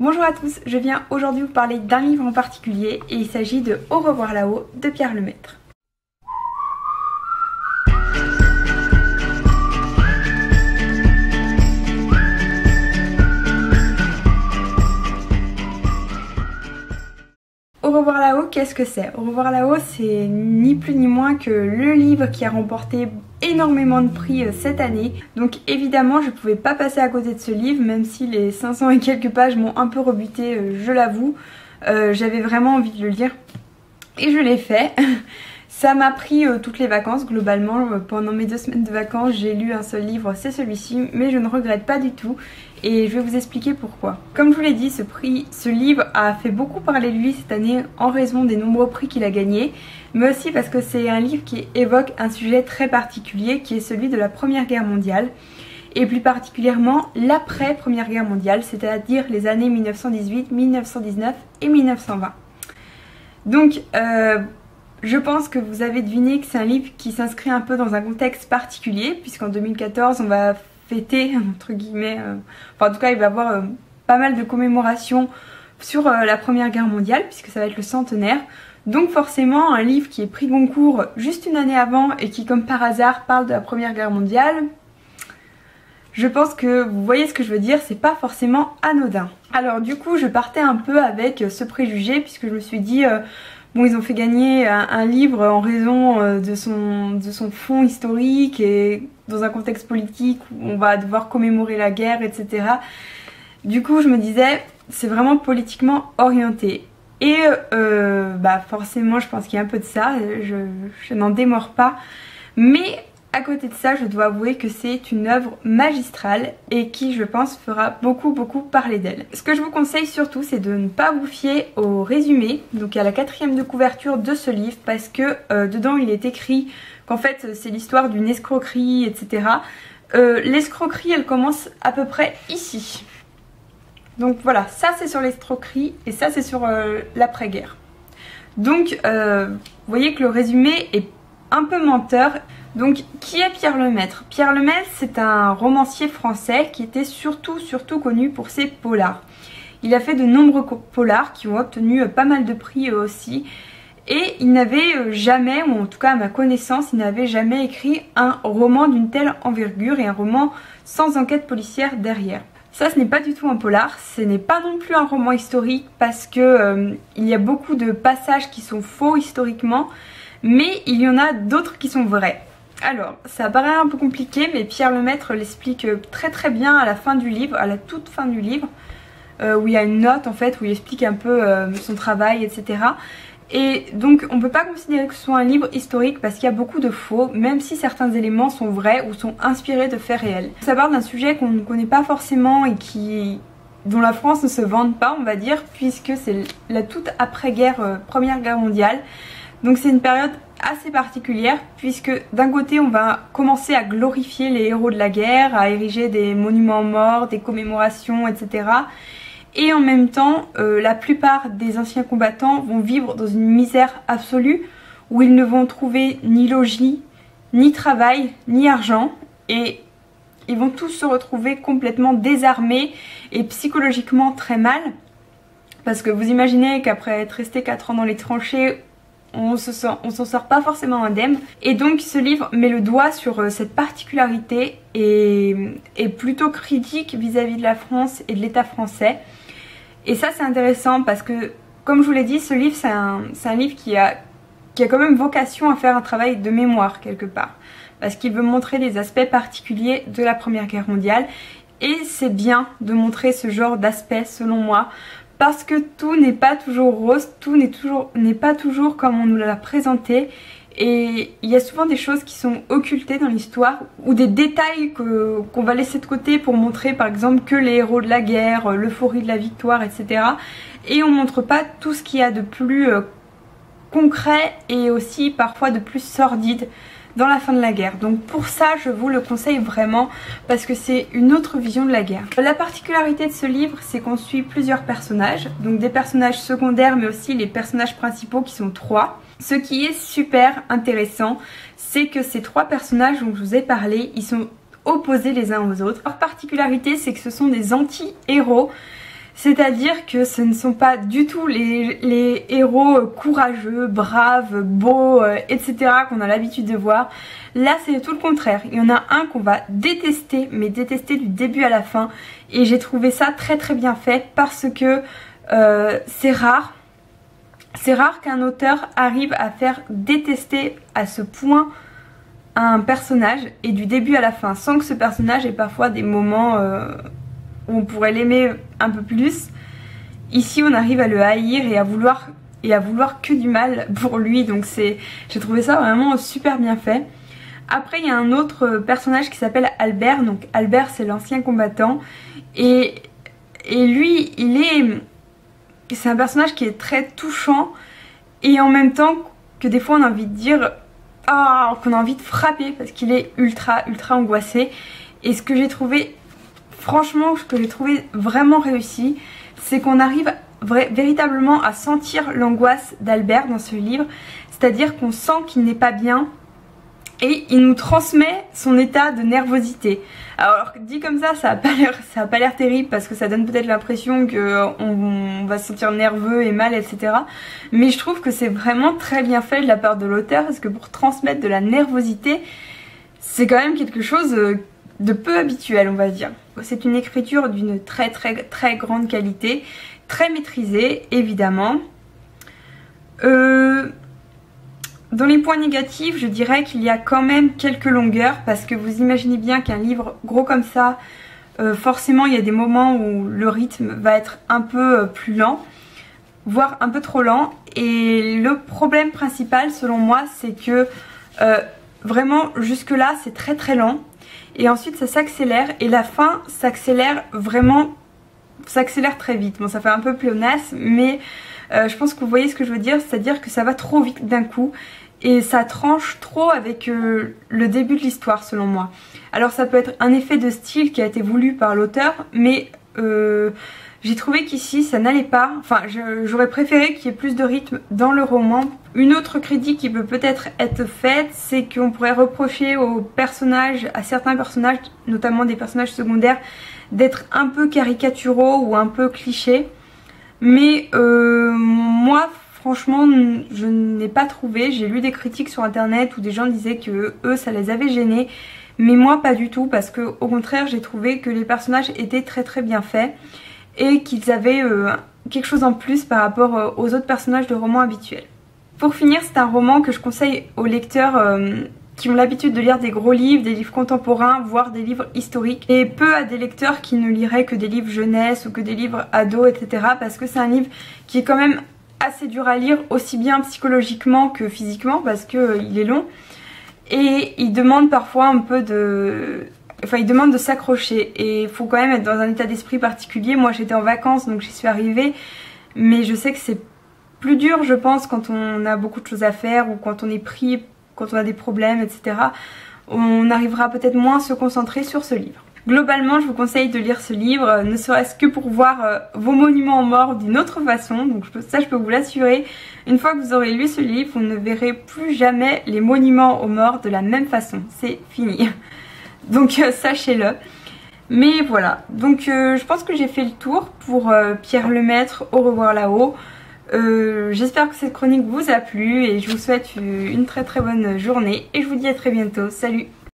Bonjour à tous, je viens aujourd'hui vous parler d'un livre en particulier et il s'agit de Au revoir là-haut de Pierre Lemaitre. Au revoir là-haut, qu'est-ce que c'est? Au revoir là-haut, c'est ni plus ni moins que le livre qui a remporté énormément de prix cette année. Donc évidemment, je ne pouvais pas passer à côté de ce livre, même si les 500 et quelques pages m'ont un peu rebuté, je l'avoue. J'avais vraiment envie de le lire et je l'ai fait. Ça m'a pris toutes les vacances globalement. Pendant mes 2 semaines de vacances, j'ai lu un seul livre, c'est celui-ci, mais je ne regrette pas du tout. Et je vais vous expliquer pourquoi. Comme je vous l'ai dit, ce livre a fait beaucoup parler de lui cette année en raison des nombreux prix qu'il a gagnés, mais aussi parce que c'est un livre qui évoque un sujet très particulier qui est celui de la Première Guerre mondiale, et plus particulièrement l'après-Première Guerre mondiale, c'est-à-dire les années 1918, 1919 et 1920. Donc, je pense que vous avez deviné que c'est un livre qui s'inscrit un peu dans un contexte particulier, puisqu'en 2014, on va fêter, entre guillemets, enfin en tout cas il va y avoir pas mal de commémorations sur la Première Guerre mondiale, puisque ça va être le centenaire. Donc forcément un livre qui est prix Goncourt juste une année avant et qui comme par hasard parle de la Première Guerre mondiale, je pense que vous voyez ce que je veux dire, c'est pas forcément anodin. Alors du coup je partais un peu avec ce préjugé, puisque je me suis dit bon, ils ont fait gagner un livre en raison de son fond historique et dans un contexte politique où on va devoir commémorer la guerre, etc. Du coup, je me disais, c'est vraiment politiquement orienté. Et forcément, je pense qu'il y a un peu de ça, je n'en démords pas. Mais à côté de ça, je dois avouer que c'est une œuvre magistrale et qui, je pense, fera beaucoup parler d'elle. Ce que je vous conseille surtout, c'est de ne pas vous fier au résumé, donc à la 4e de couverture de ce livre, parce que dedans il est écrit qu'en fait c'est l'histoire d'une escroquerie, etc. L'escroquerie, elle commence à peu près ici. Donc voilà, ça c'est sur l'escroquerie et ça c'est sur l'après-guerre. Donc vous voyez que le résumé est un peu menteur. Donc qui est Pierre Lemaitre? Pierre Lemaitre, c'est un romancier français qui était surtout connu pour ses polars. Il a fait de nombreux polars qui ont obtenu pas mal de prix aussi. Et il n'avait jamais, ou en tout cas à ma connaissance, il n'avait jamais écrit un roman d'une telle envergure et un roman sans enquête policière derrière. Ça, ce n'est pas du tout un polar, ce n'est pas non plus un roman historique parce que il y a beaucoup de passages qui sont faux historiquement, mais il y en a d'autres qui sont vrais. Alors, ça paraît un peu compliqué, mais Pierre Lemaitre l'explique très bien à la fin du livre, à la toute fin du livre, où il y a une note en fait, où il explique un peu son travail, etc. Et donc on ne peut pas considérer que ce soit un livre historique parce qu'il y a beaucoup de faux, même si certains éléments sont vrais ou sont inspirés de faits réels. Ça parle d'un sujet qu'on ne connaît pas forcément et dont la France ne se vante pas, on va dire, puisque c'est la toute après-guerre, Première Guerre mondiale. Donc c'est une période assez particulière, puisque d'un côté on va commencer à glorifier les héros de la guerre, à ériger des monuments aux morts, des commémorations, etc. Et en même temps, la plupart des anciens combattants vont vivre dans une misère absolue, où ils ne vont trouver ni logis, ni travail, ni argent, et ils vont tous se retrouver complètement désarmés et psychologiquement très mal, parce que vous imaginez qu'après être resté 4 ans dans les tranchées, on s'en sort pas forcément indemne. Et donc ce livre met le doigt sur cette particularité et est plutôt critique vis-à-vis de la France et de l'État français. Et ça c'est intéressant parce que, comme je vous l'ai dit, ce livre c'est un livre qui a quand même vocation à faire un travail de mémoire quelque part, parce qu'il veut montrer des aspects particuliers de la Première Guerre mondiale. Et c'est bien de montrer ce genre d'aspect selon moi, parce que tout n'est pas toujours rose, tout n'est pas toujours comme on nous l'a présenté. Et il y a souvent des choses qui sont occultées dans l'histoire, ou des détails qu'on va laisser de côté pour montrer par exemple que les héros de la guerre, l'euphorie de la victoire, etc. Et on montre pas tout ce qu'il y a de plus concret et aussi parfois de plus sordide dans la fin de la guerre. Donc pour ça je vous le conseille vraiment, parce que c'est une autre vision de la guerre. La particularité de ce livre, c'est qu'on suit plusieurs personnages, donc des personnages secondaires mais aussi les personnages principaux qui sont 3. Ce qui est super intéressant, c'est que ces 3 personnages dont je vous ai parlé, ils sont opposés les uns aux autres. Leur particularité, c'est que ce sont des anti-héros, C'est-à-dire que ce ne sont pas du tout les héros courageux, braves, beaux, etc. qu'on a l'habitude de voir. Là c'est tout le contraire. Il y en a un qu'on va détester, mais détester du début à la fin. Et j'ai trouvé ça très très bien fait parce que c'est rare. C'est rare qu'un auteur arrive à faire détester à ce point un personnage et du début à la fin, sans que ce personnage ait parfois des moments où on pourrait l'aimer un peu plus. Ici on arrive à le haïr et à vouloir que du mal pour lui, donc j'ai trouvé ça vraiment super bien fait. Après il y a un autre personnage qui s'appelle Albert, donc Albert c'est l'ancien combattant et lui c'est un personnage qui est très touchant et en même temps que des fois on a envie de dire qu'on a envie de frapper parce qu'il est ultra angoissé. Et ce que j'ai trouvé, franchement, ce que j'ai trouvé vraiment réussi, c'est qu'on arrive véritablement à sentir l'angoisse d'Albert dans ce livre, c'est-à-dire qu'on sent qu'il n'est pas bien et il nous transmet son état de nervosité. Alors dit comme ça a pas l'air terrible parce que ça donne peut-être l'impression qu'on va se sentir nerveux et mal, etc. Mais je trouve que c'est vraiment très bien fait de la part de l'auteur parce que pour transmettre de la nervosité, c'est quand même quelque chose de peu habituel, on va dire. C'est une écriture d'une très grande qualité, très maîtrisée évidemment. Dans les points négatifs, je dirais qu'il y a quand même quelques longueurs parce que vous imaginez bien qu'un livre gros comme ça, forcément il y a des moments où le rythme va être un peu plus lent, voire un peu trop lent. Et le problème principal selon moi, c'est que vraiment jusque là c'est très lent et ensuite ça s'accélère et la fin s'accélère vraiment, s'accélère très vite. Bon, ça fait un peu pléonasme, mais je pense que vous voyez ce que je veux dire, c'est-à-dire que ça va trop vite d'un coup et ça tranche trop avec le début de l'histoire selon moi. Alors ça peut être un effet de style qui a été voulu par l'auteur, mais j'ai trouvé qu'ici ça n'allait pas. Enfin, j'aurais préféré qu'il y ait plus de rythme dans le roman. Une autre critique qui peut peut-être être faite, c'est qu'on pourrait reprocher aux personnages, à certains personnages, notamment des personnages secondaires, d'être un peu caricaturaux ou un peu clichés. Mais moi franchement je n'ai pas trouvé. J'ai lu des critiques sur internet où des gens disaient que eux ça les avait gênés, mais moi pas du tout parce que au contraire j'ai trouvé que les personnages étaient très bien faits et qu'ils avaient quelque chose en plus par rapport aux autres personnages de romans habituels. Pour finir, c'est un roman que je conseille aux lecteurs qui ont l'habitude de lire des gros livres, des livres contemporains, voire des livres historiques, et peu à des lecteurs qui ne liraient que des livres jeunesse ou que des livres ados, etc. parce que c'est un livre qui est quand même assez dur à lire, aussi bien psychologiquement que physiquement, parce qu'il est long et il demande parfois un peu de... Enfin, il demande de s'accrocher et il faut quand même être dans un état d'esprit particulier. Moi j'étais en vacances donc j'y suis arrivée, mais je sais que c'est plus dur je pense quand on a beaucoup de choses à faire ou quand on est pris, quand on a des problèmes, etc. On arrivera peut-être moins à se concentrer sur ce livre. Globalement, je vous conseille de lire ce livre, ne serait-ce que pour voir vos monuments aux morts d'une autre façon. Donc ça, je peux vous l'assurer. Une fois que vous aurez lu ce livre, vous ne verrez plus jamais les monuments aux morts de la même façon. C'est fini. Donc sachez-le. Mais voilà, donc je pense que j'ai fait le tour pour Pierre Lemaitre, Au revoir là-haut. J'espère que cette chronique vous a plu et je vous souhaite une très bonne journée et je vous dis à très bientôt. Salut!